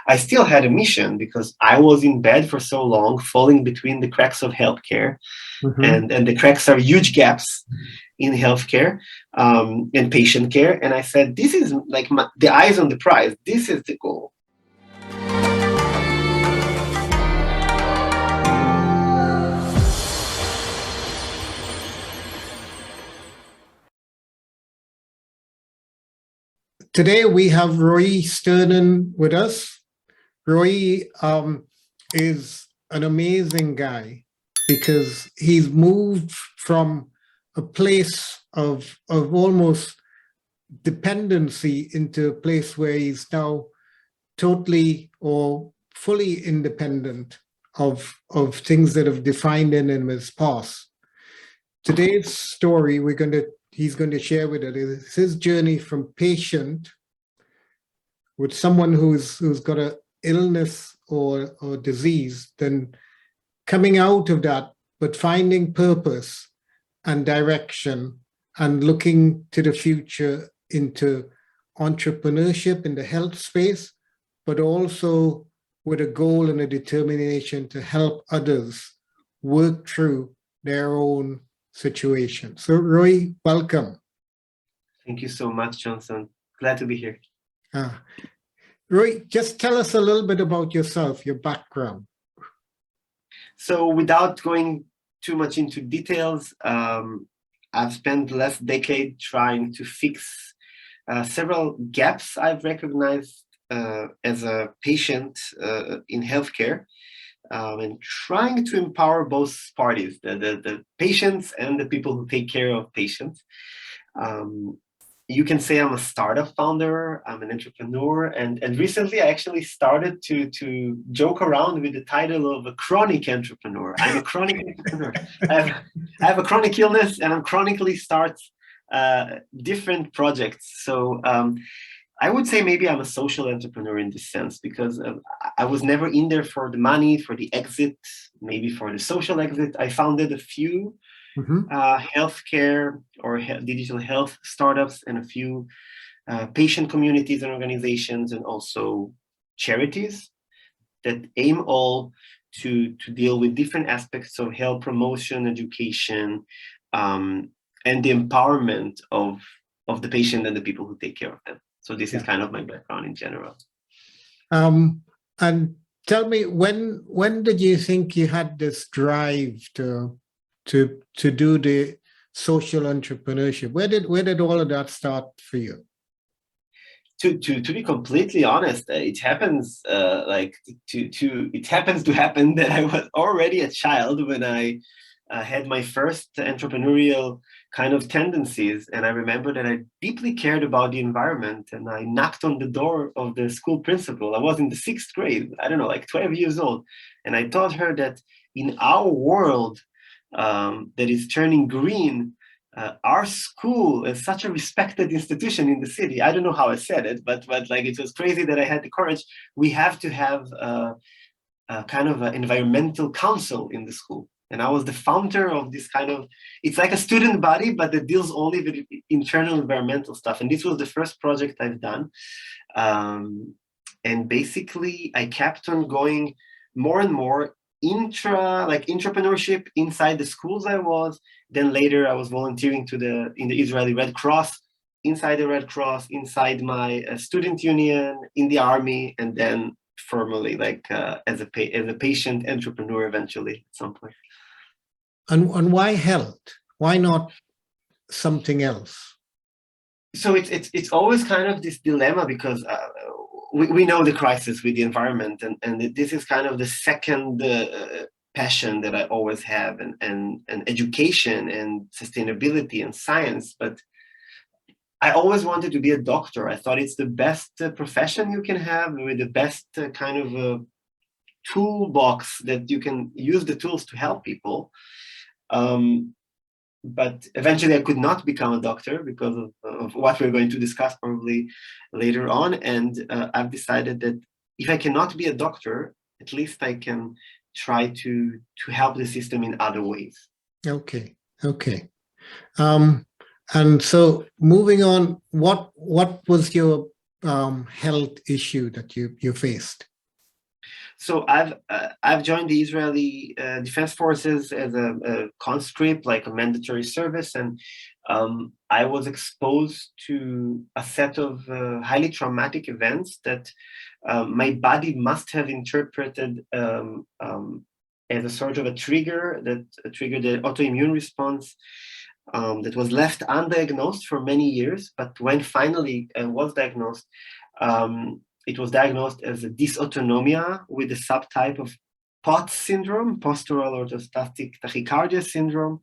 I still had a mission because I was in bed for so long, falling between the cracks of healthcare, and the cracks are huge gaps in healthcare and patient care. And I said, this is like the eyes on the prize. This is the goal. Today we have Roi Shternin with us. Roi is an amazing guy because he's moved from a place of almost dependency into a place where he's now totally or fully independent of things that have defined him in his past. Today's story he's going to share with us is his journey from patient with someone who's got an illness or disease, then coming out of that, but finding purpose and direction and looking to the future into entrepreneurship in the health space, but also with a goal and a determination to help others work through their own situation. So Roi, welcome. Thank you so much, Johnson. Glad to be here. Roi, just tell us a little bit about yourself, your background. So without going too much into details, I've spent the last decade trying to fix several gaps I've recognized as a patient in healthcare, and trying to empower both parties, the patients and the people who take care of patients. You can say I'm a startup founder, I'm an entrepreneur, and recently I actually started to joke around with the title of a chronic entrepreneur. I'm a chronic entrepreneur. I have a chronic illness and I'm chronically start different projects. So I would say maybe I'm a social entrepreneur in this sense, because I was never in there for the money, for the exit, maybe for the social exit. I founded a few healthcare or digital health startups and a few patient communities and organizations, and also charities that aim all to deal with different aspects of health promotion, education, and the empowerment of the patient and the people who take care of them. So this is kind of my background in general. And tell me, when did you think you had this drive to do the social entrepreneurship? Where did all of that start for you? To be completely honest, it happens it happens to happen that I was already a child when I had my first entrepreneurial kind of tendencies. And I remember that I deeply cared about the environment, and I knocked on the door of the school principal. I was in the 6th grade, I don't know, like 12 years old. And I told her that in our world that is turning green, our school is such a respected institution in the city. I don't know how I said it, but like it was crazy that I had the courage. We have to have a kind of an environmental council in the school. And I was the founder of this kind of, it's like a student body, but it deals only with internal environmental stuff. And this was the first project I've done. And basically I kept on going more and more entrepreneurship inside the schools I was. Then later I was volunteering in the Israeli Red Cross, inside the Red Cross, inside my student union, in the army, and then formally as a patient entrepreneur eventually at some point. And why health? Why not something else? So it's always kind of this dilemma, because we know the crisis with the environment, and this is kind of the second passion that I always have, and education and sustainability and science. But I always wanted to be a doctor. I thought it's the best profession you can have, with the best kind of toolbox that you can use the tools to help people. But eventually I could not become a doctor because of what we're going to discuss probably later on. And I've decided that if I cannot be a doctor, at least I can try to help the system in other ways. Okay. And so moving on, what was your health issue that you faced? So I've joined the Israeli Defense Forces as a conscript, like a mandatory service, and I was exposed to a set of highly traumatic events that my body must have interpreted as a sort of a trigger that triggered the autoimmune response that was left undiagnosed for many years, but when finally was diagnosed, it was diagnosed as a dysautonomia with a subtype of POTS syndrome, postural orthostatic tachycardia syndrome,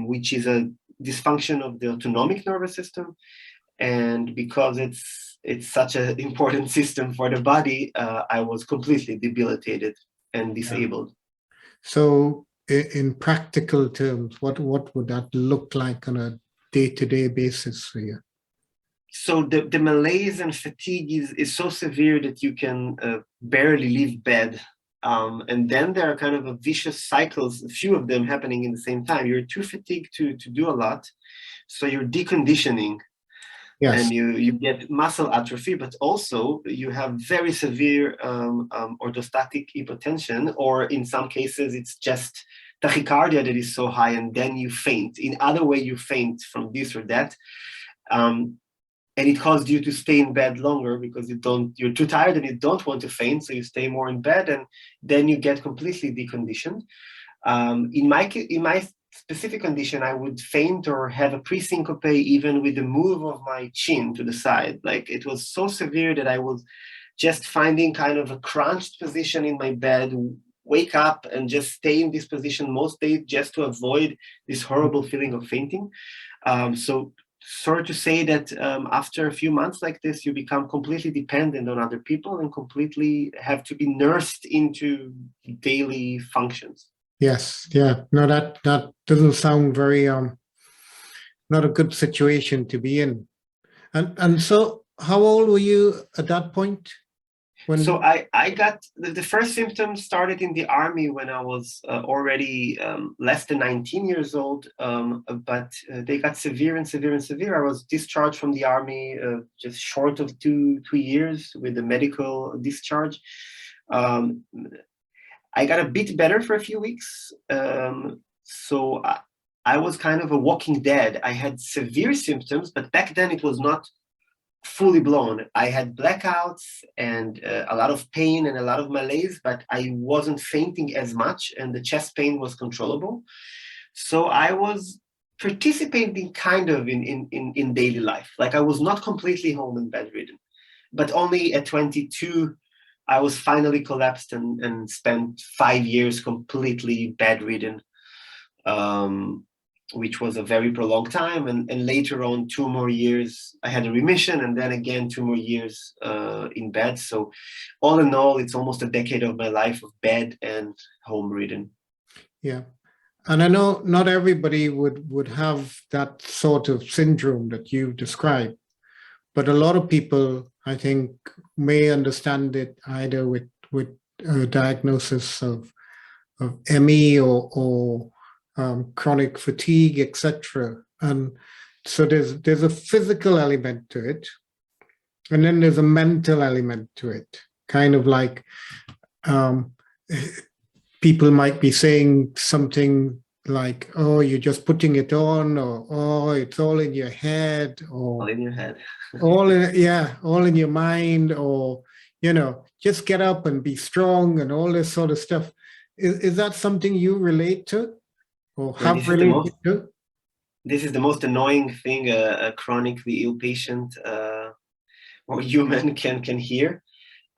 which is a dysfunction of the autonomic nervous system. And because it's such an important system for the body, I was completely debilitated and disabled. So in practical terms, what would that look like on a day-to-day basis for you? So the malaise and fatigue is so severe that you can barely leave bed. And then there are kind of a vicious cycles, a few of them happening in the same time. You're too fatigued to do a lot. So you're deconditioning. Yes. And you get muscle atrophy, but also you have very severe orthostatic hypotension, or in some cases, it's just tachycardia that is so high, and then you faint. In other way, you faint from this or that. And it causes you to stay in bed longer because you're too tired and you don't want to faint, so you stay more in bed, and then you get completely deconditioned. In my specific condition, I would faint or have a pre-syncope even with the move of my chin to the side. Like, it was so severe that I was just finding kind of a crouched position in my bed, wake up and just stay in this position most days just to avoid this horrible feeling of fainting. So sort to say that after a few months like this, you become completely dependent on other people and completely have to be nursed into daily functions. Yes. Yeah. No, that doesn't sound very not a good situation to be in. And so how old were you at that point? So I got the first symptoms started in the army when I was already less than 19 years old, but they got severe and severe and severe. I was discharged from the army just short of two years with a medical discharge. I got a bit better for a few weeks. So I was kind of a walking dead. I had severe symptoms, but back then it was not fully blown. I had blackouts and a lot of pain and a lot of malaise, but I wasn't fainting as much, and the chest pain was controllable. So I was participating kind of in daily life. Like, I was not completely home and bedridden, but only at 22, I was finally collapsed and spent 5 years completely bedridden. Which was a very prolonged time. And later on, 2 more years, I had a remission, and then again, 2 more years in bed. So all in all, it's almost a decade of my life of bed and home ridden. Yeah. And I know not everybody would have that sort of syndrome that you described, but a lot of people, I think, may understand it either with a diagnosis of ME or chronic fatigue, etc. And so there's a physical element to it, and then there's a mental element to it. Kind of like people might be saying something like, "Oh, you're just putting it on," or "Oh, it's all in your head," or all in your head, all in your mind, or just get up and be strong and all this sort of stuff. Is that something you relate to? Or have related to? This is the most annoying thing a chronically ill patient or human can hear.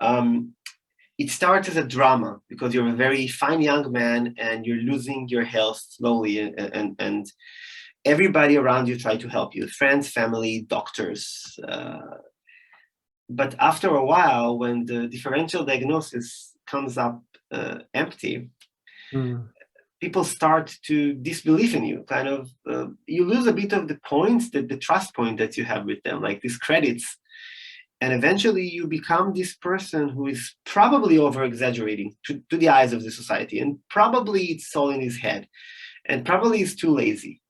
It starts as a drama because you're a very fine young man and you're losing your health slowly, and everybody around you try to help you, friends, family, doctors. But after a while, when the differential diagnosis comes up empty, people start to disbelieve in you. Kind of, you lose a bit of the points, the trust point that you have with them, like these credits. And eventually you become this person who is probably over-exaggerating to the eyes of the society. And probably it's all in his head. And probably he's too lazy.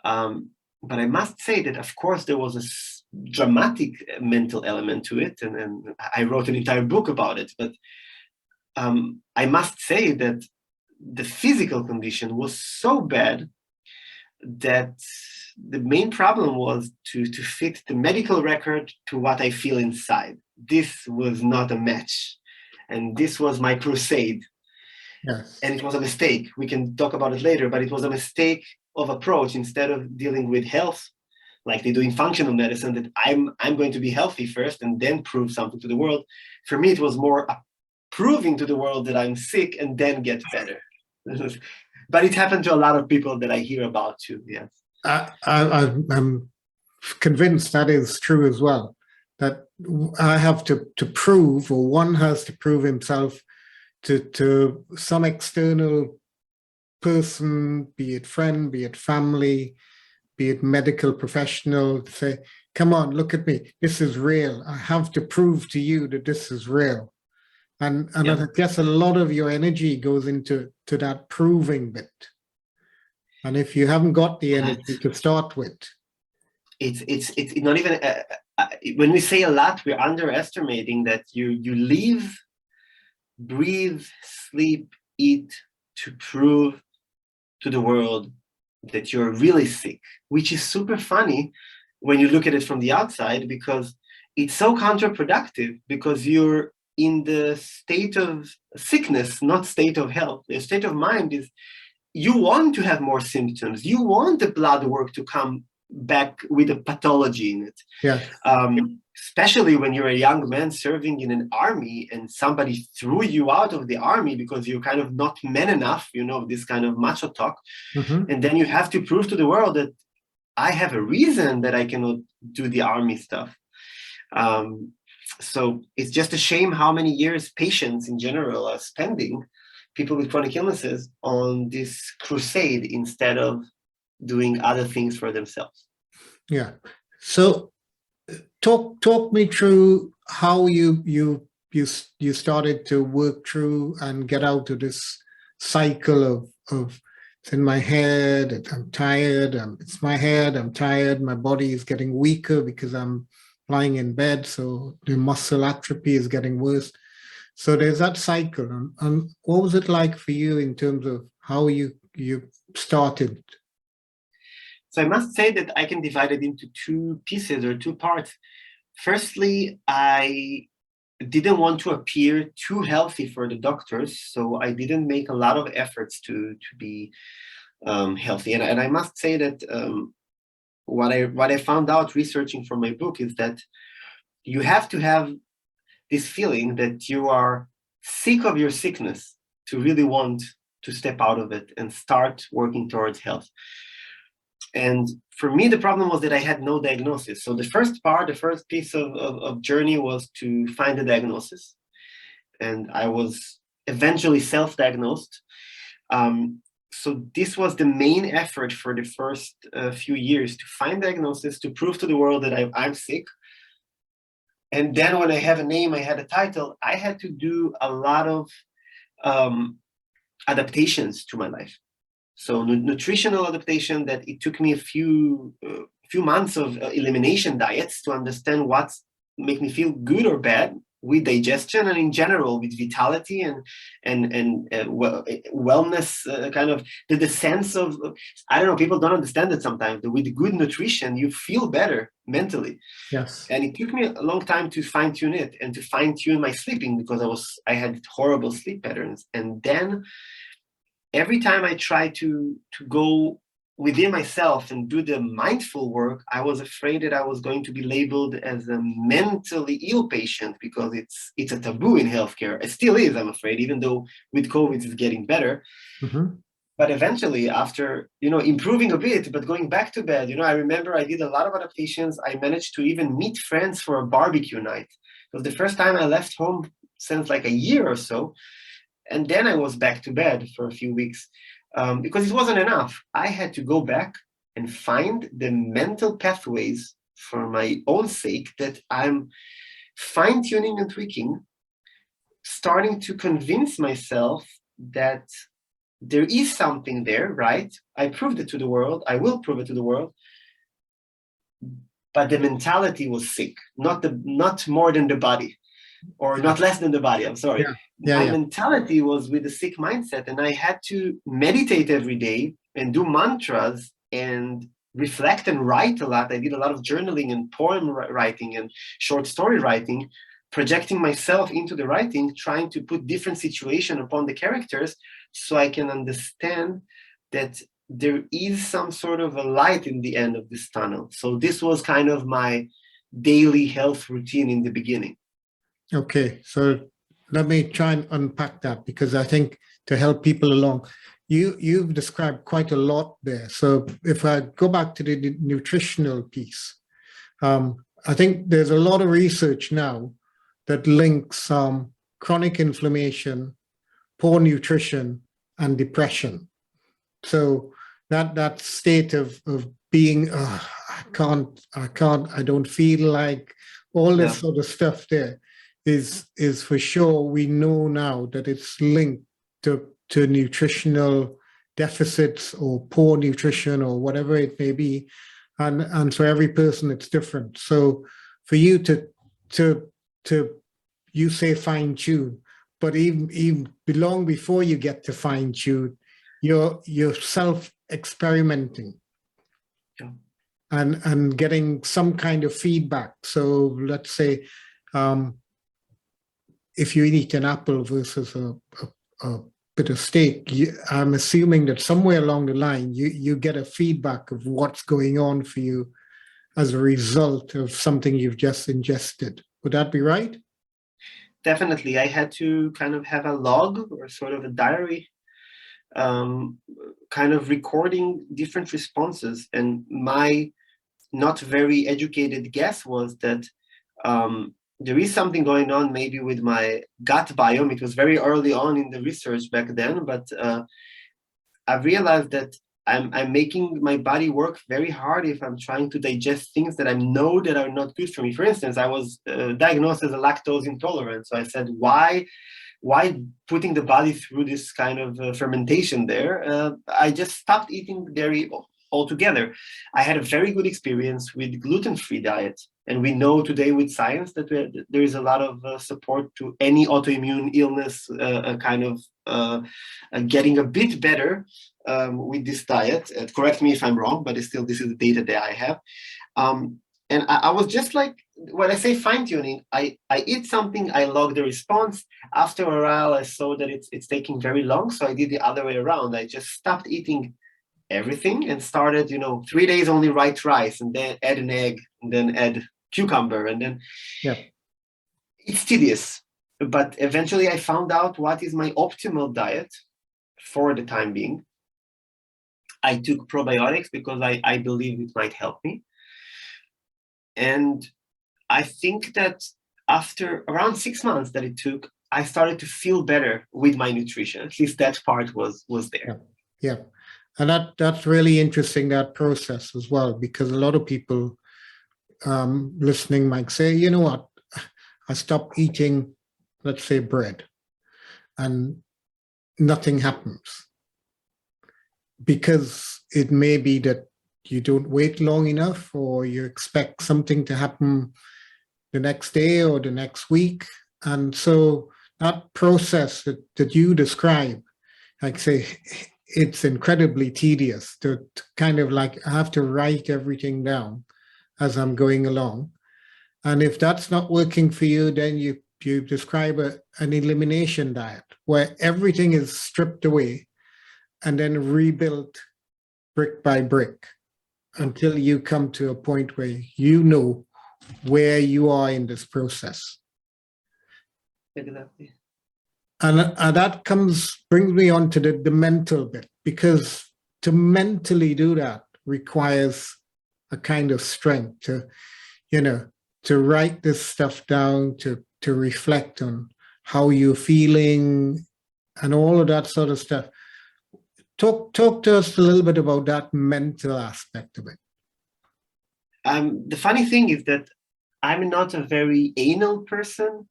But I must say that, of course, there was a dramatic mental element to it. And I wrote an entire book about it. But I must say that the physical condition was so bad that the main problem was to fit the medical record to what I feel inside. This was not a match. And this was my crusade. Yes. And it was a mistake. We can talk about it later, but it was a mistake of approach. Instead of dealing with health, like they do in functional medicine, that I'm going to be healthy first and then prove something to the world. For me, it was more proving to the world that I'm sick and then get better. But it happened to a lot of people that I hear about too. Yes. I'm convinced that is true as well. That I have to prove, or one has to prove himself to some external person, be it friend, be it family, be it medical professional, to say, come on, look at me, this is real. I have to prove to you that this is real. And Yeah. I guess a lot of your energy goes into that proving bit. And if you haven't got the energy to start with, it's not even when we say a lot, we're underestimating that you live, breathe, sleep, eat to prove to the world that you're really sick, which is super funny when you look at it from the outside, because it's so counterproductive, because you're in the state of sickness, not state of health. The state of mind is you want to have more symptoms. You want the blood work to come back with a pathology in it. yeah. Especially when you're a young man serving in an army and somebody threw you out of the army because you're kind of not man enough, this kind of macho talk. Mm-hmm. And then you have to prove to the world that I have a reason that I cannot do the army stuff. So it's just a shame how many years patients in general are spending, people with chronic illnesses, on this crusade instead of doing other things for themselves. Yeah. So talk me through how you started to work through and get out of this cycle of it's in my head, I'm tired, it's my head, I'm tired, my body is getting weaker because I'm lying in bed, so the muscle atrophy is getting worse. So there's that cycle. And what was it like for you in terms of how you started? So I must say that I can divide it into two pieces or two parts. Firstly, I didn't want to appear too healthy for the doctors, so I didn't make a lot of efforts to be healthy. And I must say that what I found out researching for my book is that you have to have this feeling that you are sick of your sickness to really want to step out of it and start working towards health. And for me, the problem was that I had no diagnosis. So the first piece of journey was to find a diagnosis. And I was eventually self-diagnosed. So this was the main effort for the first few years, to find diagnosis, to prove to the world that I'm sick. And then when I have a name, I had a title, I had to do a lot of adaptations to my life. So nutritional adaptation, that it took me a few months of elimination diets to understand what make me feel good or bad with digestion, and in general with vitality and wellness, kind of the sense of, I don't know, people don't understand it sometimes, that with good nutrition you feel better mentally. Yes. And it took me a long time to fine tune it and to fine tune my sleeping, because I had horrible sleep patterns. And then every time I tried to go within myself and do the mindful work, I was afraid that I was going to be labeled as a mentally ill patient, because it's a taboo in healthcare. It still is, I'm afraid, even though with COVID it's getting better. Mm-hmm. But eventually, after improving a bit, but going back to bed, I remember I did a lot of adaptations. I managed to even meet friends for a barbecue night. It was the first time I left home since like a year or so. And then I was back to bed for a few weeks, because it wasn't enough. I had to go back and find the mental pathways for my own sake that I'm fine-tuning and tweaking, starting to convince myself that there is something there, right? I proved it to the world. I will prove it to the world. But the mentality was sick, not more than the body. or not less than the body. I'm sorry. Yeah. Yeah. My Yeah. mentality was with a sick mindset, and I had to meditate every day and do mantras and reflect and write a lot. I did a lot of journaling and poem writing and short story writing, projecting myself into the writing, trying to put different situation upon the characters so I can understand that there is some sort of a light in the end of this tunnel. So this was kind of my daily health routine in the beginning. Okay, so let me try and unpack that, because I think to help people along, you've described quite a lot there. So if I go back to the nutritional piece, I think there's a lot of research now that links chronic inflammation, poor nutrition, and depression. So that state of being, I don't feel like, all this Yeah. sort of stuff there is for sure. We know now that it's linked to nutritional deficits or poor nutrition or whatever it may be, and for every person it's different. So for you to you say fine tune, but even long before you get to fine tune, you're self experimenting. Yeah. And getting some kind of feedback. So let's say if you eat an apple versus a bit of steak, I'm assuming that somewhere along the line you get a feedback of what's going on for you as a result of something you've just ingested. Would that be right? Definitely. I had to kind of have a log or sort of a diary, kind of recording different responses. And my not very educated guess was that there is something going on maybe with my gut biome. It was very early on in the research back then, but I realized that I'm making my body work very hard if I'm trying to digest things that I know that are not good for me. For instance, I was diagnosed as a lactose intolerant. So I said, why putting the body through this kind of fermentation there? I just stopped eating dairy altogether. I had a very good experience with gluten-free diet. And we know today with science that there is a lot of support to any autoimmune illness kind of getting a bit better with this diet. Correct me if I'm wrong, but still, this is the data that I have. And I was just like, when I say fine tuning, I eat something, I log the response. After a while, I saw that it's taking very long. So I did the other way around. I just stopped eating everything and started, 3 days only white rice, and then add an egg, and then add cucumber, and then it's tedious. But eventually I found out what is my optimal diet for the time being. I took probiotics because I believe it might help me. And I think that after around 6 months that it took, I started to feel better with my nutrition. At least that part was there. Yeah. And that's really interesting, that process as well, because a lot of people listening might say, you know what, I stopped eating, let's say, bread, and nothing happens. Because it may be that you don't wait long enough, or you expect something to happen the next day or the next week. And so that process that you describe, like say, it's incredibly tedious to kind of like, I have to write everything down as I'm going along. And if that's not working for you, then you describe an elimination diet where everything is stripped away and then rebuilt brick by brick until you come to a point where you know where you are in this process. Exactly. And that brings me on to the mental bit, because to mentally do that requires a kind of strength to write this stuff down, to reflect on how you're feeling and all of that sort of stuff. Talk to us a little bit about that mental aspect of it. The funny thing is that I'm not a very anal person.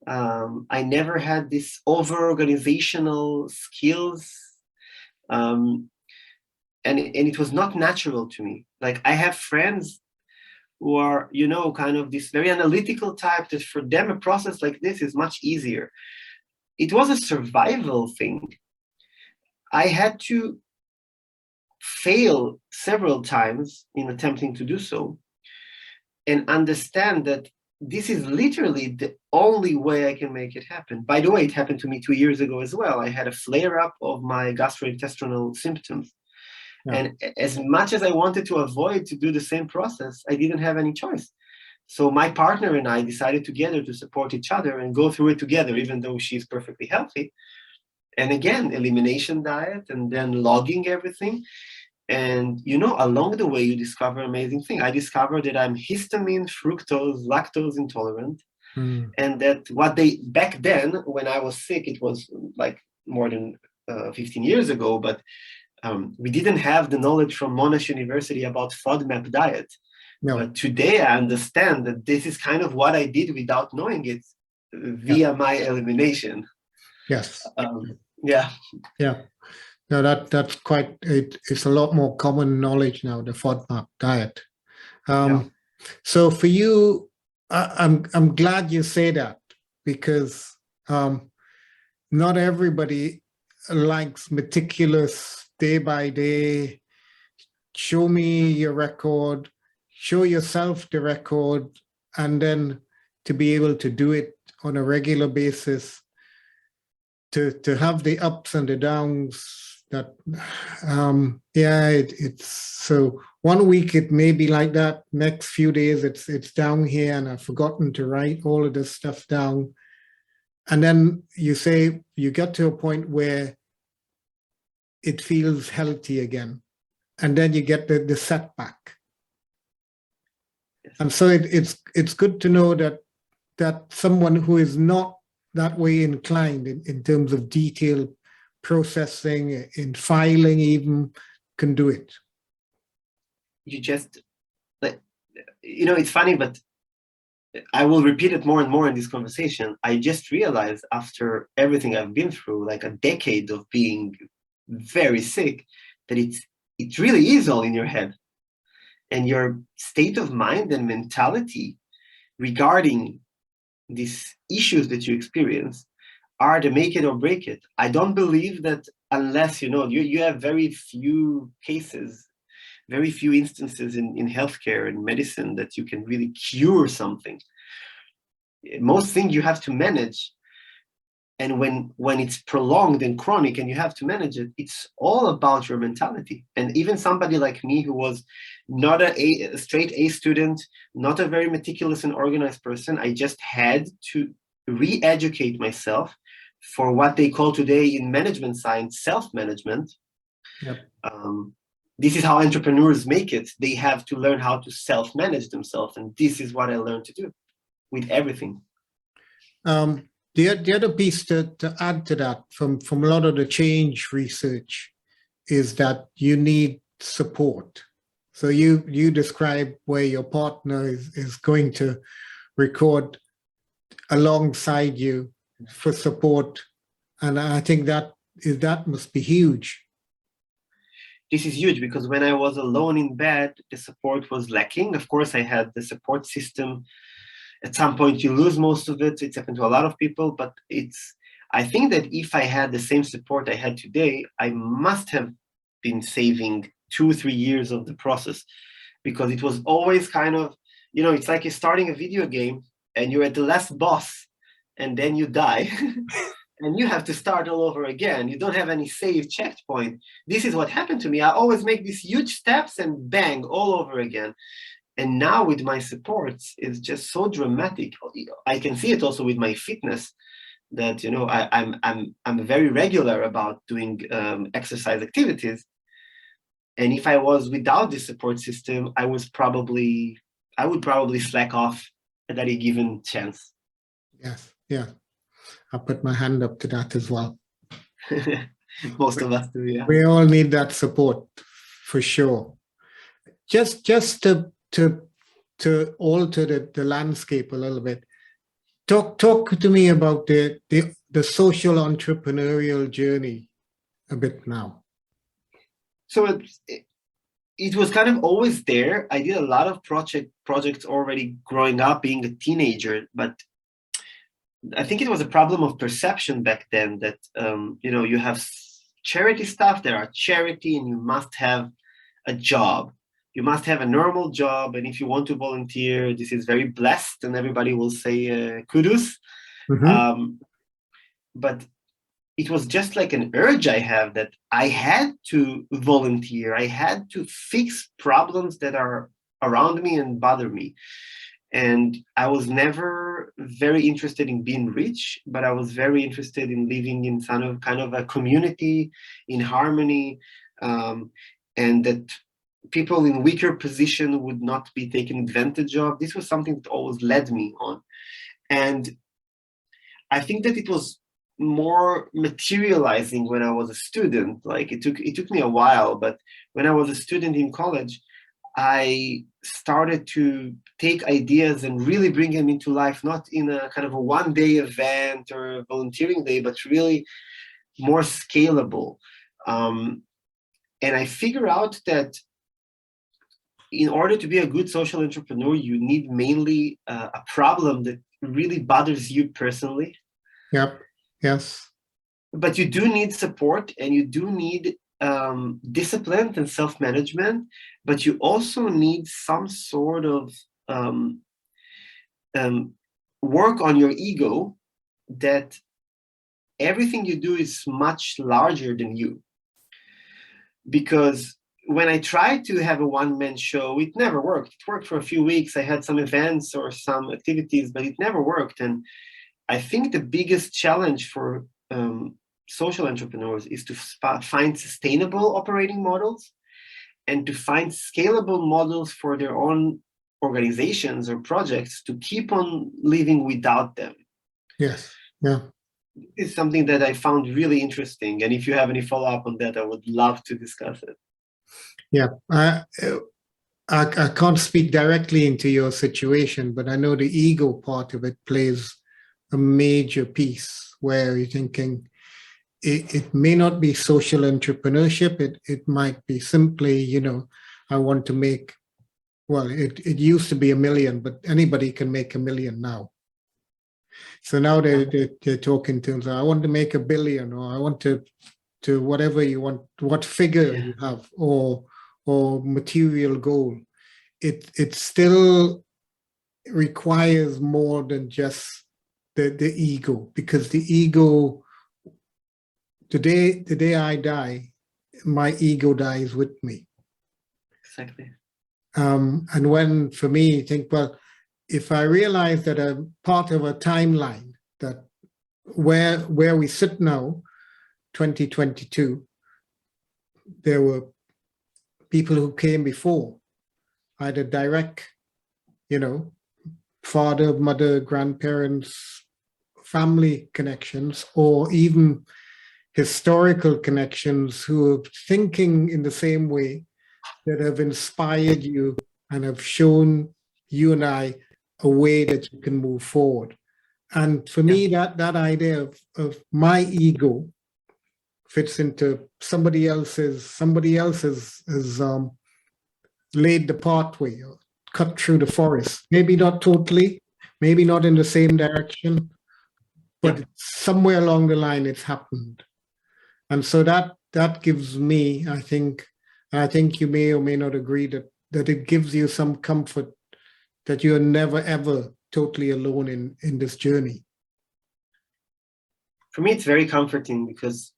I never had this over-organizational skills. And it was not natural to me. Like, I have friends who are, kind of this very analytical type, that for them a process like this is much easier. It was a survival thing. I had to fail several times in attempting to do so, and understand that this is literally the only way I can make it happen. By the way, it happened to me 2 years ago as well. I had a flare-up of my gastrointestinal symptoms. Yeah. And as much as I wanted to avoid to do the same process, I didn't have any choice. So my partner and I decided together to support each other and go through it together, even though she's perfectly healthy. And again, elimination diet, and then logging everything. And along the way, you discover amazing thing. I discovered that I'm histamine, fructose, lactose intolerant. And that what they, back then, when I was sick, it was like more than 15 years ago, but we didn't have the knowledge from Monash University about FODMAP diet. No. But today I understand that this is kind of what I did without knowing it via my elimination. Yes. Yeah. Yeah. No, that's quite, it's a lot more common knowledge now, the FODMAP diet. So for you, I'm glad you say that, because not everybody likes meticulous, day by day, show me your record, show yourself the record, and then to be able to do it on a regular basis, to have the ups and the downs. That it's so 1 week it may be like that, next few days it's down here and I've forgotten to write all of this stuff down, and then you say you get to a point where it feels healthy again, and then you get the setback. And so it's good to know that someone who is not that way inclined in terms of detailed processing, in filing even, can do it. You just, it's funny, but I will repeat it more and more in this conversation. I just realized after everything I've been through, like a decade of being very sick, that it really is all in your head. And your state of mind and mentality regarding these issues that you experience are the make it or break it. I don't believe that unless, you have very few cases, very few instances in healthcare and medicine that you can really cure something. Most things you have to manage. And when it's prolonged and chronic and you have to manage it, it's all about your mentality. And even somebody like me, who was not a straight A student, not a very meticulous and organized person, I just had to re-educate myself for what they call today in management science, self-management. Yep. This is how entrepreneurs make it. They have to learn how to self-manage themselves. And this is what I learned to do with everything. The other piece to add to that from a lot of the change research is that you need support. So you describe where your partner is going to record alongside you for support. And I think that must be huge. This is huge, because when I was alone in bed, the support was lacking. Of course, I had the support system. At some point, you lose most of it. It's happened to a lot of people, but I think that if I had the same support I had today, I must have been saving 2-3 years of the process, because it was always kind of, it's like you're starting a video game and you're at the last boss and then you die and you have to start all over again. You don't have any save checkpoint. This is what happened to me. I always make these huge steps and bang, all over again. And now with my supports, it's just so dramatic. I can see it also with my fitness, that I'm very regular about doing exercise activities. And if I was without this support system, I would probably slack off at any given chance. Yes, yeah. I'll put my hand up to that as well. Most of us do, yeah. We all need that support, for sure. Just to alter the landscape a little bit, talk to me about the social entrepreneurial journey a bit now. So it was kind of always there. I did a lot of projects already growing up, being a teenager, but I think it was a problem of perception back then that, you have charity stuff, there are charity, and you must have a job. You must have a normal job. And if you want to volunteer, this is very blessed, and everybody will say kudos. Mhm. But it was just like an urge I have that I had to volunteer. I had to fix problems that are around me and bother me. And I was never very interested in being rich, but I was very interested in living in kind of a community in harmony, and that people in weaker position would not be taken advantage of. This was something that always led me on. And I think that it was more materializing when I was a student. Like it took me a while, but when I was a student in college, I started to take ideas and really bring them into life, not in a kind of a one-day event or a volunteering day, but really more scalable. And I figure out that in order to be a good social entrepreneur, you need mainly a problem that really bothers you personally. Yep. Yes. But you do need support, and you do need discipline and self-management, but you also need some sort of work on your ego, that everything you do is much larger than you. Because when I tried to have a one-man show, it never worked. It worked for a few weeks. I had some events or some activities, but it never worked. And I think the biggest challenge for social entrepreneurs is to find sustainable operating models and to find scalable models for their own organizations or projects to keep on living without them. Yes. Yeah. It's something that I found really interesting. And if you have any follow-up on that, I would love to discuss it. Yeah. I can't speak directly into your situation, but I know the ego part of it plays a major piece where you're thinking it may not be social entrepreneurship. It might be simply, I want to make, well, it used to be 1 million, but anybody can make 1 million now. So now they're talking to them, I want to make 1 billion, or I want to whatever you want, what figure you have, or material goal. It still requires more than just the ego, because the ego, the day I die, my ego dies with me. Exactly. And when, for me, think, well, if I realize that I'm part of a timeline, that where we sit now, 2022, there were people who came before, either direct, father, mother, grandparents, family connections, or even historical connections who are thinking in the same way, that have inspired you and have shown you and I a way that you can move forward. And for me, that idea of my ego fits into somebody else's has laid the pathway, or cut through the forest. Maybe not totally, maybe not in the same direction, but somewhere along the line it's happened. And so that gives me, I think you may or may not agree that it gives you some comfort that you're never ever totally alone in this journey. For me, it's very comforting, because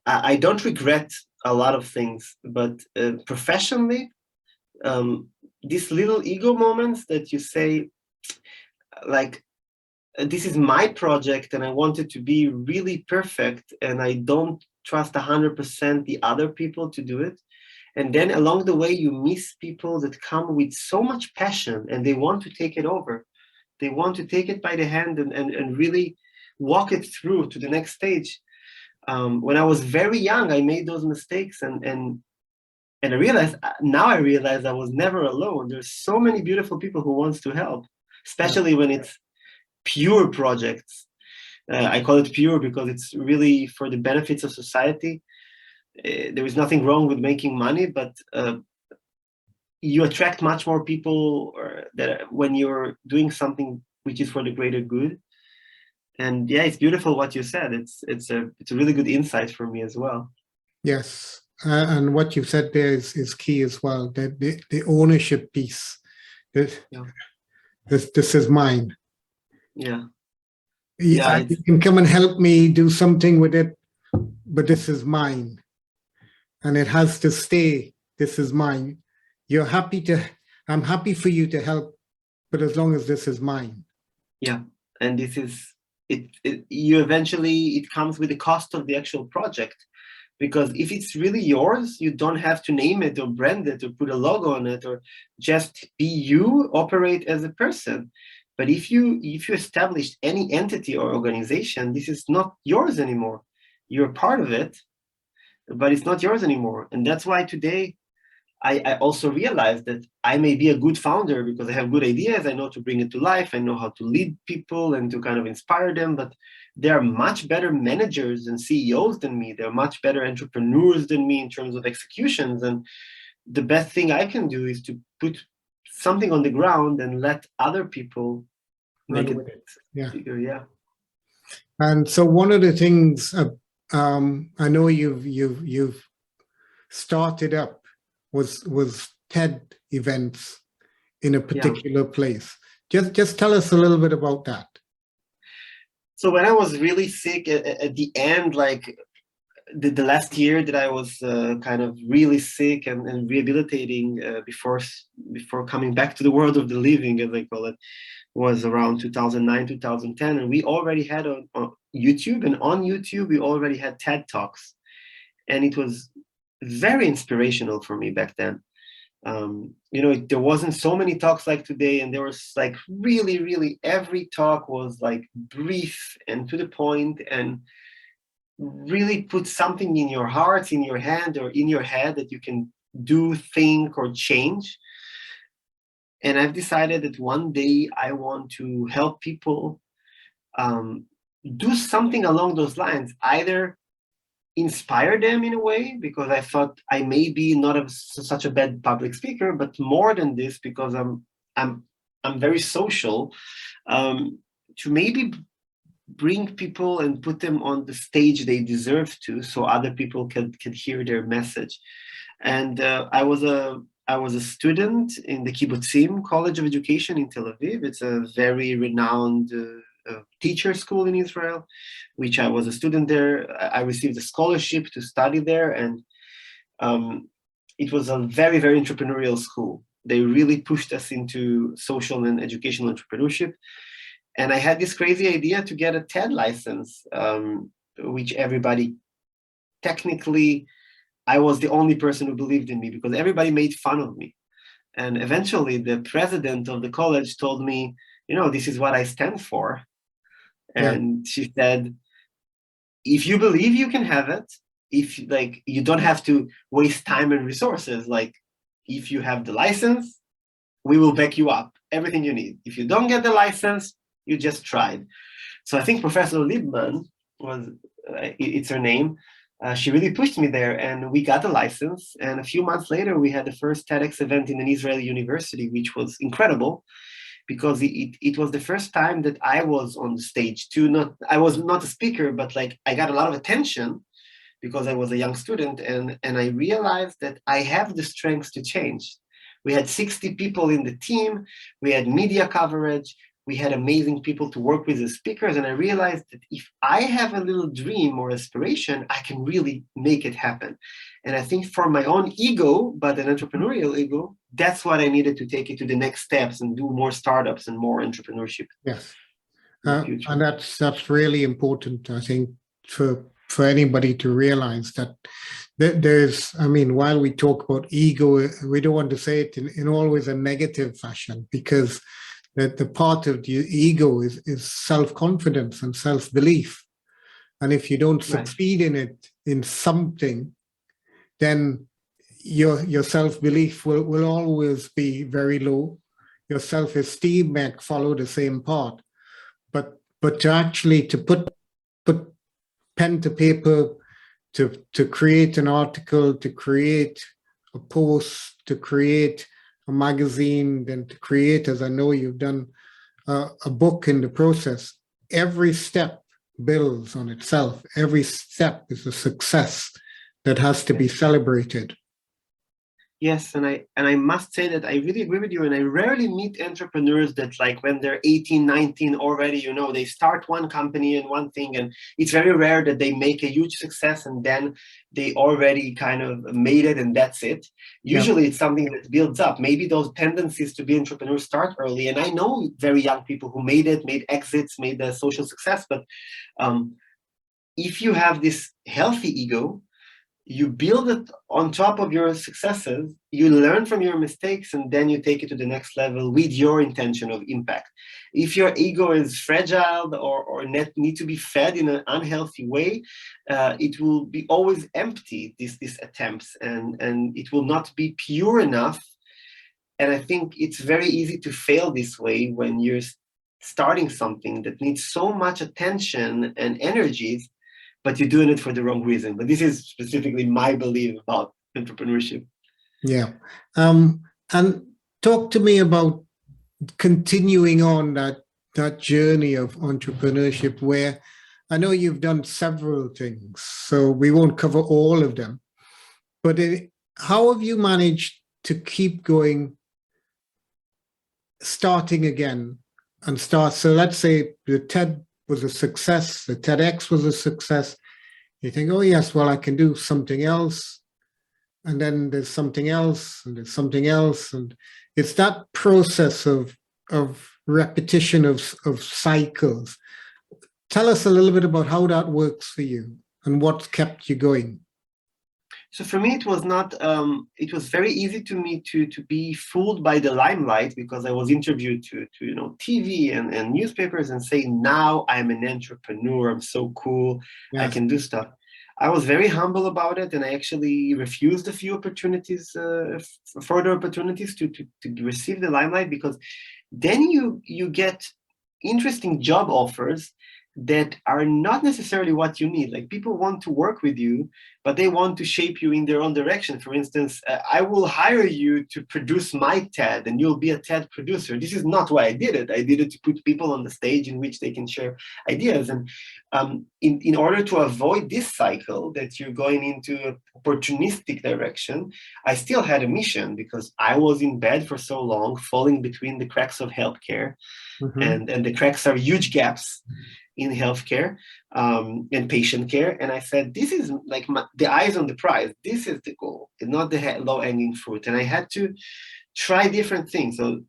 I don't regret a lot of things, but professionally, these little ego moments that you say, like, this is my project and I want it to be really perfect, and I don't trust 100% the other people to do it. And then along the way, you miss people that come with so much passion and they want to take it over. They want to take it by the hand and really walk it through to the next stage. When I was very young, I made those mistakes, and I realized, now I realize I was never alone. There's so many beautiful people who wants to help, especially when it's pure projects. I call it pure because it's really for the benefits of society. there is nothing wrong with making money, but you attract much more people that when you're doing something which is for the greater good. And yeah, it's beautiful what you said. It's a really good insight for me as well. Yes. And what you said there is key as well, that the ownership piece. This, Yeah. this is mine. Yeah. Yeah. You can come and help me do something with it, but this is mine. And it has to stay, this is mine. I'm happy for you to help, but as long as this is mine. Yeah. And this is, you eventually, it comes with the cost of the actual project. Because if it's really yours, you don't have to name it or brand it or put a logo on it, or just be you, operate as a person. But if you establish any entity or organization, this is not yours anymore. You're part of it, but it's not yours anymore. And that's why today I also realized that I may be a good founder because I have good ideas. I know to bring it to life. I know how to lead people and to kind of inspire them. But there are much better managers and CEOs than me. They're much better entrepreneurs than me in terms of executions. And the best thing I can do is to put something on the ground and let other people make Run it with it. Yeah. bigger. Yeah. And so one of the things I know you've started up was TED events in a particular place. Just tell us a little bit about that. So when I was really sick at the end, like the last year that I was kind of really sick and rehabilitating before coming back to the world of the living, as I call it, was around 2009, 2010. And we already had on YouTube, and on YouTube, we already had TED Talks. And it was very inspirational for me back then. There wasn't so many talks like today, and there was like really every talk was like brief and to the point, and really put something in your heart, in your hand, or in your head that you can do, think, or change. And I've decided that one day I want to help people do something along those lines, either inspire them in a way, because I thought I may be not such a bad public speaker, but more than this, because I'm very social, to maybe bring people and put them on the stage they deserve to, so other people can hear their message. And I was a student in the Kibbutzim College of Education in Tel Aviv. It's a very renowned teacher school in Israel, which I was a student there. I received a scholarship to study there, and it was a very entrepreneurial school. They really pushed us into social and educational entrepreneurship. And I had this crazy idea to get a TED license, which everybody, technically, I was the only person who believed in me because everybody made fun of me. And eventually the president of the college told me, this is what I stand for. And she said, if you believe you can have it, if you don't have to waste time and resources, like if you have the license, we will back you up, everything you need. If you don't get the license, you just tried. So I think Professor Liebman it's her name. She really pushed me there, and we got a license. And a few months later, we had the first TEDx event in an Israeli university, which was incredible because it was the first time that I was on the stage too. I was not a speaker, but I got a lot of attention because I was a young student, and I realized that I have the strength to change. We had 60 people in the team. We had media coverage. We had amazing people to work with as speakers. And I realized that if I have a little dream or aspiration, I can really make it happen. And I think for my own ego, but an entrepreneurial ego, that's what I needed to take it to the next steps and do more startups and more entrepreneurship. Yes. And that's really important, I think, for anybody to realize that while we talk about ego, we don't want to say it in always a negative fashion, because that the part of the ego is self-confidence and self-belief. And if you don't succeed in something, then your self-belief will always be very low. Your self-esteem may follow the same path. But to actually to put pen to paper, to create an article, to create a post, to create a magazine, then to create, as I know you've done, a book in the process. Every step builds on itself. Every step is a success that has to be celebrated. Yes, and I must say that I really agree with you, and I rarely meet entrepreneurs that, like, when they're 18, 19 already, you know, they start one company and one thing, and it's very rare that they make a huge success and then they already kind of made it and that's it. Usually it's something that builds up. Maybe those tendencies to be entrepreneurs start early, and I know very young people who made it, made exits, made a social success, but if you have this healthy ego, you build it on top of your successes, you learn from your mistakes, and then you take it to the next level with your intention of impact. If your ego is fragile or need to be fed in an unhealthy way, it will be always empty, these attempts, and it will not be pure enough. And I think it's very easy to fail this way when you're starting something that needs so much attention and energies, but you're doing it for the wrong reason. But this is specifically my belief about entrepreneurship. Yeah. And talk to me about continuing on that journey of entrepreneurship, where I know you've done several things, so we won't cover all of them. But how have you managed to keep going, starting again and start? So let's say the TED was a success, the TEDx was a success. You think, oh yes, well, I can do something else. And then there's something else, and there's something else. And it's that process of repetition of cycles. Tell us a little bit about how that works for you and what's kept you going. So for me, it was not, it was very easy to me to be fooled by the limelight, because I was interviewed to TV and newspapers and say, now I'm an entrepreneur, I'm so cool, yes, I can do stuff. I was very humble about it, and I actually refused a few opportunities, further opportunities to receive the limelight, because then you get interesting job offers that are not necessarily what you need. Like, people want to work with you, but they want to shape you in their own direction. For instance, I will hire you to produce my TED, and you'll be a TED producer. This is not why I did it. I did it to put people on the stage in which they can share ideas. And in order to avoid this cycle that you're going into an opportunistic direction, I still had a mission, because I was in bed for so long, falling between the cracks of healthcare. Mm-hmm. and the cracks are huge gaps in healthcare and patient care. And I said, this is like the eyes on the prize. This is the goal, and not the low-hanging fruit. And I had to try different things. So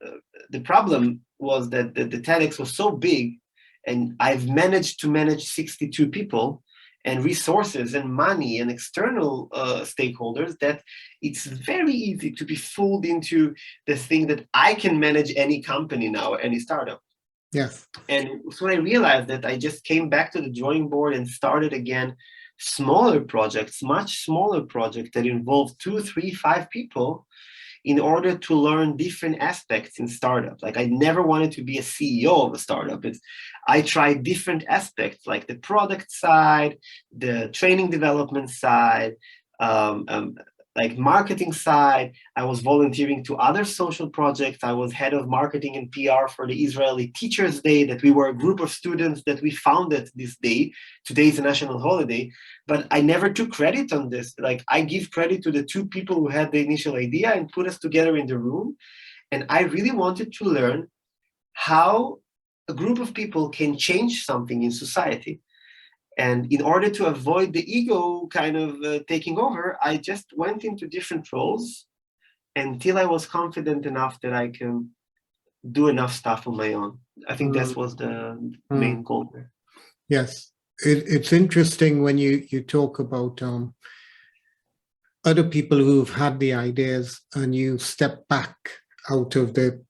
the problem was that the TEDx was so big, and I've managed to manage 62 people and resources and money and external stakeholders, that it's very easy to be fooled into the thing that I can manage any company now, any startup. Yes. And so I realized that I just came back to the drawing board and started again smaller projects, much smaller projects that involve 2, 3, 5 people, in order to learn different aspects in startup. Like, I never wanted to be a CEO of a startup. I tried different aspects, like the product side, the training development side, like marketing side. I was volunteering to other social projects. I was head of marketing and PR for the Israeli Teachers' Day, that we were a group of students that we founded this day. Today is a national holiday, but I never took credit on this. Like, I give credit to the 2 people who had the initial idea and put us together in the room. And I really wanted to learn how a group of people can change something in society. And in order to avoid the ego kind of taking over, I just went into different roles until I was confident enough that I can do enough stuff on my own. I think that was the main goal there. Yes. It's interesting when you talk about other people who've had the ideas, and you step back out of the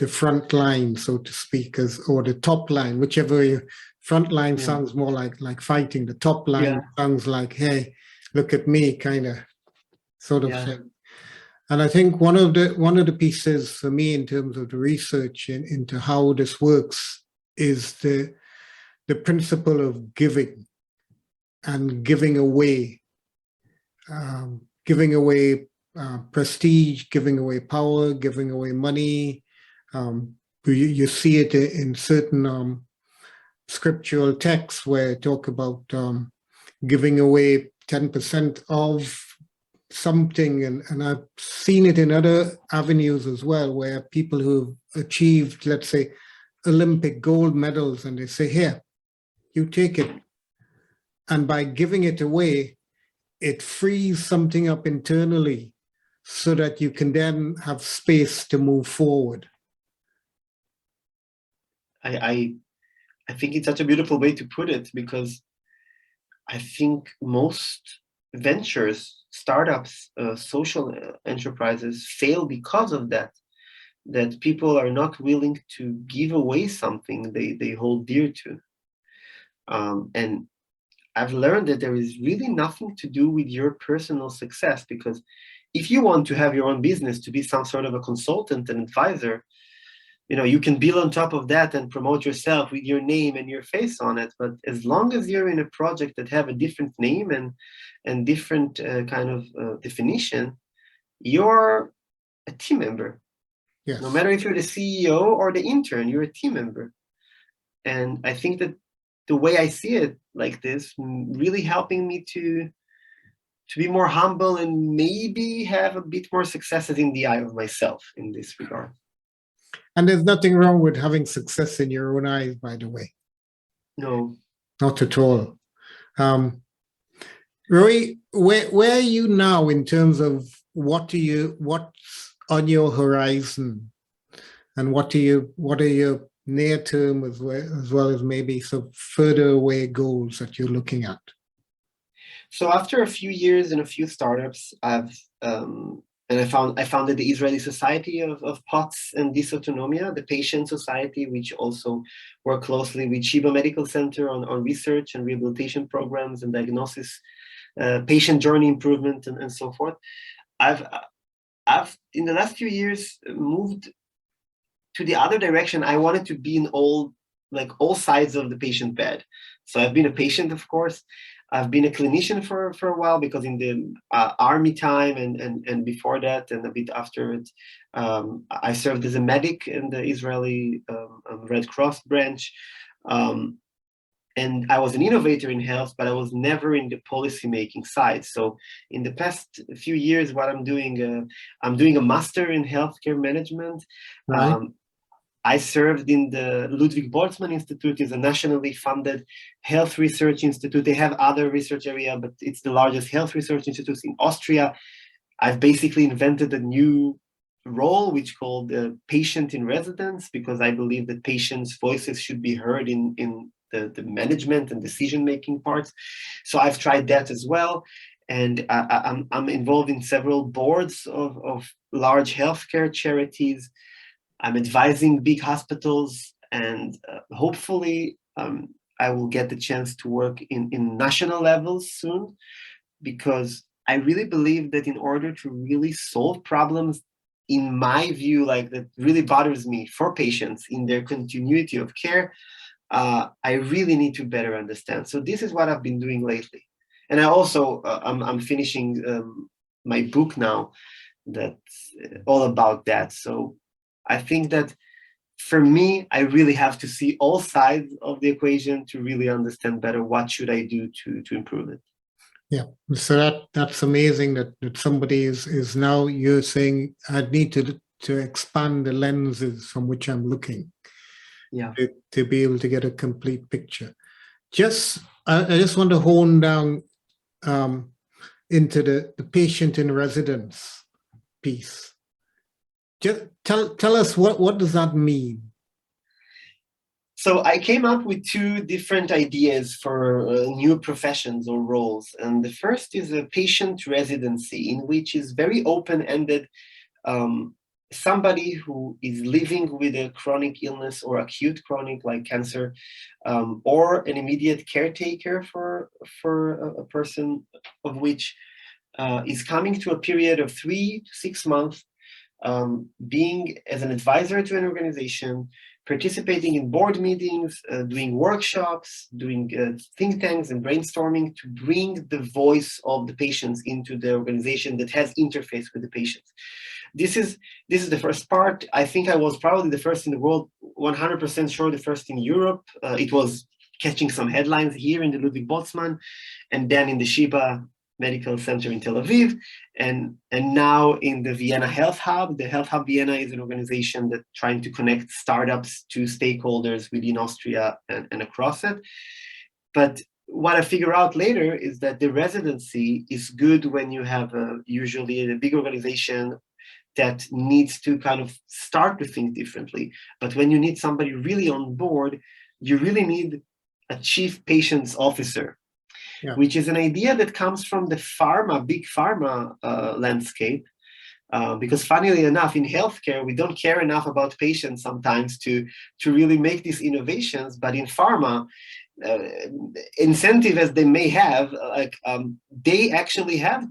front line, so to speak, or the top line, whichever you. Front line sounds more like fighting. The top line sounds like, hey, look at me, kind of, sort of thing. And I think one of the pieces for me in terms of the research into how this works is the principle of giving. and giving away prestige, giving away power, giving away money. You see it in certain scriptural texts where talk about giving away 10% of something, and I've seen it in other avenues as well, where people who've achieved, let's say, Olympic gold medals, and they say, here, you take it. And by giving it away, it frees something up internally so that you can then have space to move forward. I think it's such a beautiful way to put it, because I think most ventures, startups, social enterprises fail because of that. That people are not willing to give away something they hold dear to. And I've learned that there is really nothing to do with your personal success, because if you want to have your own business, to be some sort of a consultant and advisor, you can build on top of that and promote yourself with your name and your face on it. But as long as you're in a project that have a different name and different kind of definition, you're a team member. Yes. No matter if you're the CEO or the intern, you're a team member. And I think that the way I see it like this, really helping me to be more humble and maybe have a bit more successes in the eye of myself in this regard. And there's nothing wrong with having success in your own eyes, by the way. No. Not at all. Roi, where are you now in terms of what's on your horizon, and what are your near term as well as maybe some further away goals that you're looking at? So after a few years in a few startups, I founded the Israeli Society of POTS and Dysautonomia, the Patient Society, which also work closely with Sheba Medical Center on research and rehabilitation programs and diagnosis, patient journey improvement, and so forth. I've in the last few years moved to the other direction. I wanted to be in all sides of the patient bed. So I've been a patient, of course. I've been a clinician for a while, because in the army time and before that and a bit after it, I served as a medic in the Israeli Red Cross branch. And I was an innovator in health, but I was never in the policy-making side. So in the past few years, what I'm doing a master in healthcare management. Right. I served in the Ludwig Boltzmann Institute, is a nationally funded health research institute. They have other research area, but it's the largest health research institute in Austria. I've basically invented a new role, which called patient in residence, because I believe that patients' voices should be heard in the management and decision-making parts. So I've tried that as well. And I'm involved in several boards of large healthcare charities. I'm advising big hospitals, and hopefully I will get the chance to work in national levels soon, because I really believe that in order to really solve problems, in my view, that really bothers me for patients in their continuity of care, I really need to better understand. So this is what I've been doing lately. And I also, I'm finishing my book now that's all about that. So I think that for me, I really have to see all sides of the equation to really understand better what should I do to improve it. Yeah, so that's amazing that somebody is now, you're saying I need to expand the lenses from which I'm looking. Yeah. To be able to get a complete picture. I just want to hone down into the patient in residence piece. Just tell us what does that mean? So I came up with two different ideas for new professions or roles. And the first is a patient residency, in which is very open-ended. Somebody who is living with a chronic illness or acute chronic like cancer, or an immediate caretaker for a person of which is coming to a period of 3 to 6 months, being as an advisor to an organization, participating in board meetings, doing workshops, doing think tanks and brainstorming to bring the voice of the patients into the organization that has interface with the patients. This is the first part. I think I was probably the first in the world, 100% sure the first in Europe. It was catching some headlines here in the Ludwig Boltzmann, and then in the Sheba Medical Center in Tel Aviv, and now in the Vienna Health Hub. The Health Hub Vienna is an organization that's trying to connect startups to stakeholders within Austria and across it. But what I figure out later is that the residency is good when you have usually a big organization that needs to kind of start to think differently. But when you need somebody really on board, you really need a chief patients officer, which is an idea that comes from the big pharma landscape. Because funnily enough, in healthcare, we don't care enough about patients sometimes to really make these innovations. But in pharma, incentive as they may have, they actually have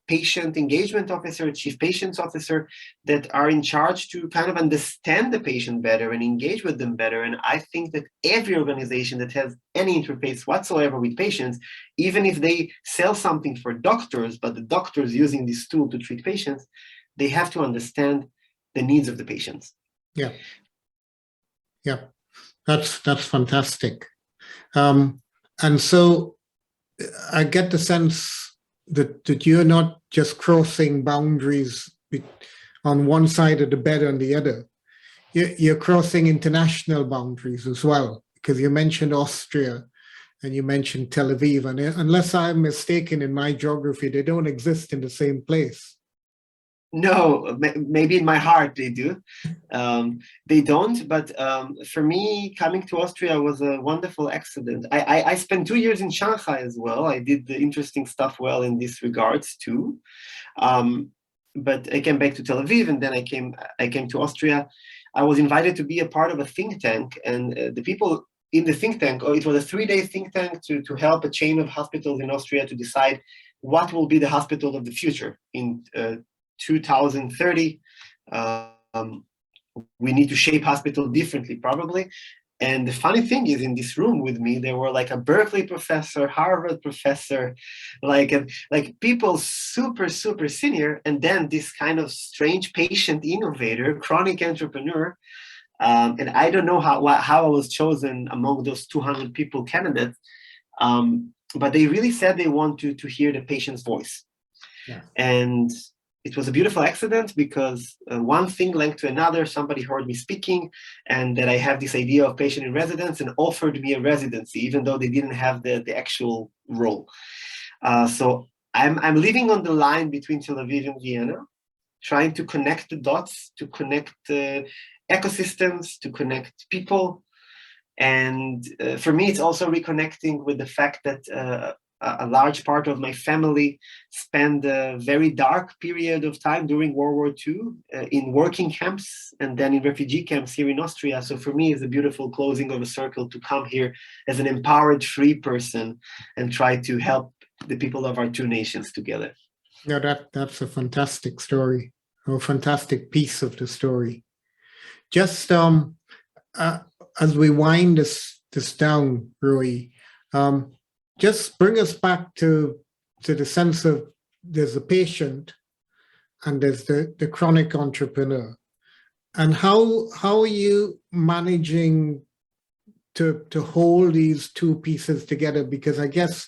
patient engagement officer, chief patients officer that are in charge to kind of understand the patient better and engage with them better. And I think that every organization that has any interface whatsoever with patients, even if they sell something for doctors, but the doctors using this tool to treat patients, they have to understand the needs of the patients. Yeah. That's fantastic. And so I get the sense that you're not just crossing boundaries on one side of the bed and the other. You're crossing international boundaries as well, because you mentioned Austria and you mentioned Tel Aviv, and unless I'm mistaken in my geography, they don't exist in the same place. No, maybe in my heart they do. They don't, but for me, coming to Austria was a wonderful accident. I spent 2 years in Shanghai as well. I did the interesting stuff well in this regards too. But I came back to Tel Aviv, and then I came to Austria. I was invited to be a part of a think tank, and the people in the think tank, it was a 3-day think tank to help a chain of hospitals in Austria to decide what will be the hospital of the future in 2030. We need to shape hospital differently, probably. And the funny thing is, in this room with me, there were like a Berkeley professor, Harvard professor, like people super senior, and then this kind of strange patient innovator, chronic entrepreneur. And I don't know how I was chosen among those 200 people candidates, but they really said they want to hear the patient's voice. Yeah. And it was a beautiful accident, because one thing linked to another. Somebody heard me speaking, and that I have this idea of patient in residence, and offered me a residency, even though they didn't have the actual role. So I'm living on the line between Tel Aviv and Vienna, trying to connect the dots, to connect ecosystems, to connect people. And for me, it's also reconnecting with the fact that a large part of my family spent a very dark period of time during World War II in working camps, and then in refugee camps here in Austria. So for me, it's a beautiful closing of a circle to come here as an empowered, free person and try to help the people of our two nations together. Yeah, that's a fantastic story, a fantastic piece of the story. Just as we wind this down, Roi, just bring us back to the sense of there's a patient and there's the chronic entrepreneur. And how are you managing to hold these two pieces together? Because I guess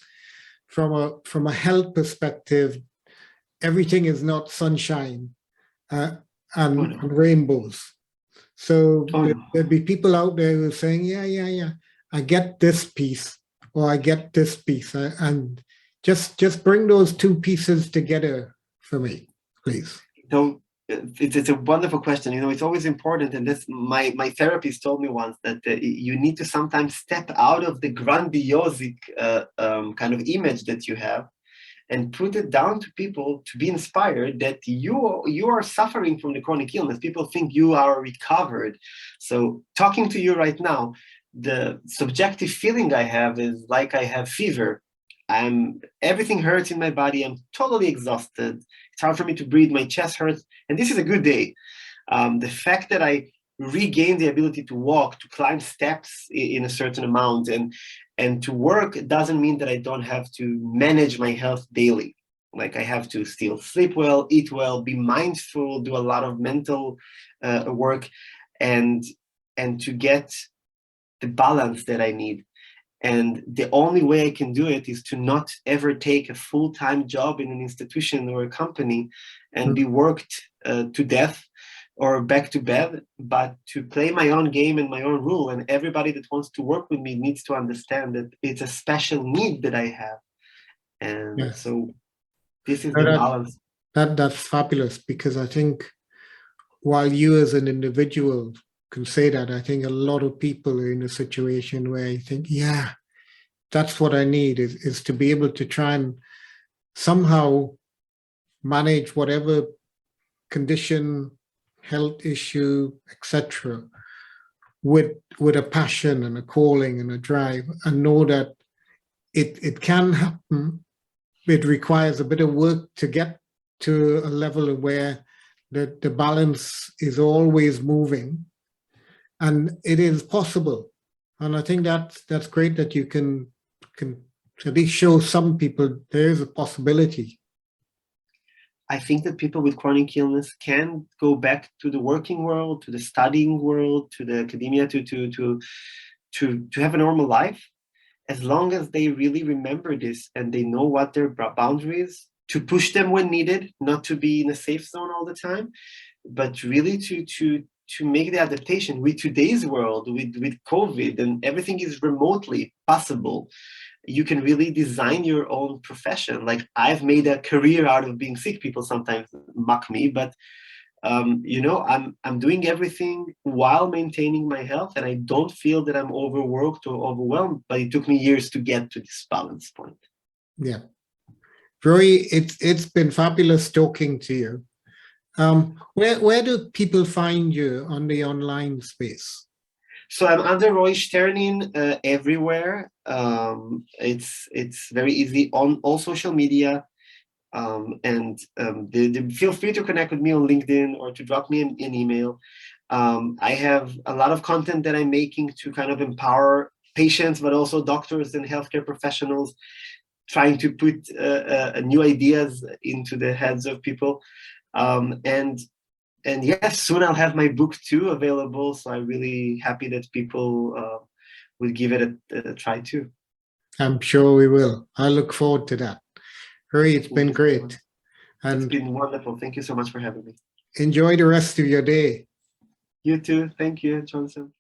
from a health perspective, everything is not sunshine and rainbows. So there'd be people out there who are saying, yeah, I get this piece, or I get this piece, and just bring those two pieces together for me, please. So it's a wonderful question. It's always important, and this my therapist told me once that you need to sometimes step out of the grandiosic kind of image that you have, and put it down to people to be inspired that you are suffering from the chronic illness. People think you are recovered. So talking to you right now, the subjective feeling I have is like I have fever. Everything hurts in my body. I'm totally exhausted. It's hard for me to breathe. My chest hurts. And this is a good day. The fact that I regain the ability to walk, to climb steps in a certain amount, and to work doesn't mean that I don't have to manage my health daily. Like I have to still sleep well, eat well, be mindful, do a lot of mental work, and to get the balance that I need. And the only way I can do it is to not ever take a full-time job in an institution or a company and be worked to death or back to bed, but to play my own game and my own rule. And everybody that wants to work with me needs to understand that it's a special need that I have. And Yes. so this is No, the balance. that's fabulous, because I think while you as an individual can say that, I think a lot of people are in a situation where you think, yeah, that's what I need, is to be able to try and somehow manage whatever condition, health issue, etc., with a passion and a calling and a drive, and know that it can happen. It requires a bit of work to get to a level where the balance is always moving, and it is possible. And I think that's great that you can at least show some people there is a possibility. I think that people with chronic illness can go back to the working world, to the studying world, to the academia, to have a normal life, as long as they really remember this and they know what their boundaries, to push them when needed, not to be in a safe zone all the time, but really to make the adaptation with today's world, with COVID, and everything is remotely possible. You can really design your own profession. Like I've made a career out of being sick. People sometimes mock me, but I'm doing everything while maintaining my health, and I don't feel that I'm overworked or overwhelmed. But it took me years to get to this balance point. Yeah, Roi, it's been fabulous talking to you. Where do people find you on the online space? So I'm under Roi Shternin everywhere. It's very easy on all social media. Feel free to connect with me on LinkedIn or to drop me an email. I have a lot of content that I'm making to kind of empower patients, but also doctors and healthcare professionals, trying to put new ideas into the heads of people. And yes, soon I'll have my book too available. So I'm really happy that people will give it a try too. I'm sure we will. I look forward to that. Roi, it's been great. It's been wonderful. Thank you so much for having me. Enjoy the rest of your day. You too. Thank you, Johnson.